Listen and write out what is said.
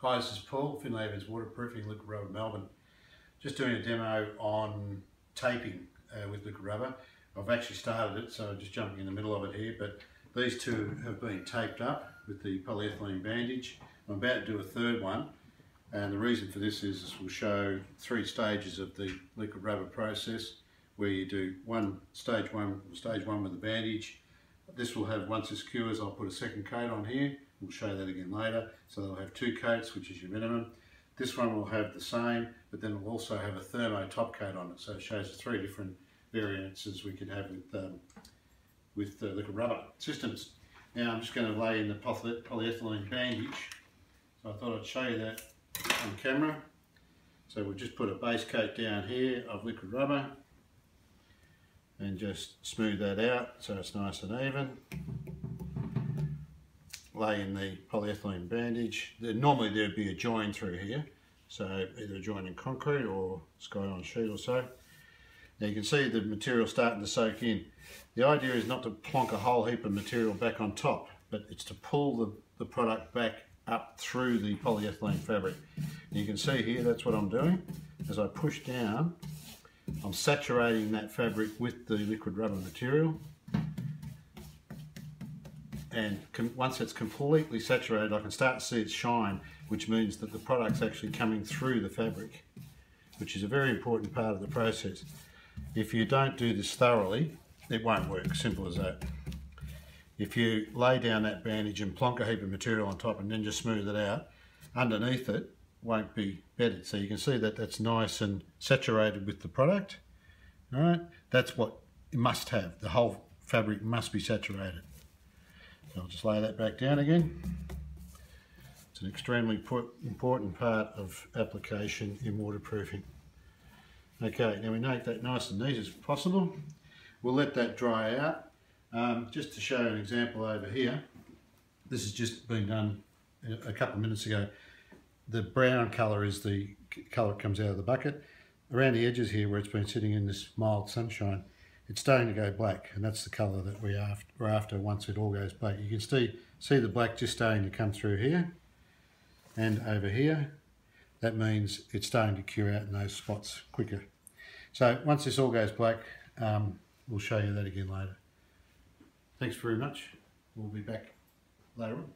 Hi, this is Paul, F.E.W Waterproofing Liquid Rubber Melbourne. Just doing a demo on taping with liquid rubber. I've actually started it, so I'm just jumping in the middle of it here, but these two have been taped up with the polyethylene bandage. I'm about to do a third one, and the reason for this is we'll show 3 stages of the liquid rubber process, where you do stage one with the bandage. This will have, once this cures, I'll put a second coat on here. We'll show that again later. So they'll have 2 coats, which is your minimum. This one will have the same, but then we'll also have a thermo top coat on it. So it shows the 3 different variances we could have with liquid rubber systems. Now I'm just going to lay in the polyethylene bandage. So I thought I'd show you that on camera. So we'll just put a base coat down here of liquid rubber and just smooth that out so it's nice and even. Lay in the polyethylene bandage. Normally there'd be a join through here, so either a join in concrete or Sky-on sheet or so. Now you can see the material starting to soak in. The idea is not to plonk a whole heap of material back on top, but it's to pull the product back up through the polyethylene fabric. And you can see here that's what I'm doing. As I push down, I'm saturating that fabric with the liquid rubber material. And once it's completely saturated, I can start to see it shine, which means that the product's actually coming through the fabric, which is a very important part of the process. If you don't do this thoroughly, it won't work, simple as that. If you lay down that bandage and plonk a heap of material on top and then just smooth it out, underneath it won't be bedded. So you can see that that's nice and saturated with the product. All right, that's what you must have. The whole fabric must be saturated. I'll just lay that back down again. It's an extremely important part of application in waterproofing. Okay, now we make that nice and neat as possible. We'll let that dry out. Just to show an example over here, this has just been done a couple of minutes ago. The brown colour is the colour that comes out of the bucket. Around the edges here, where it's been sitting in this mild sunshine, it's starting to go black, and that's the colour that we're after once it all goes black. You can see the black just starting to come through here and over here. That means it's starting to cure out in those spots quicker. So once this all goes black, we'll show you that again later. Thanks very much. We'll be back later on.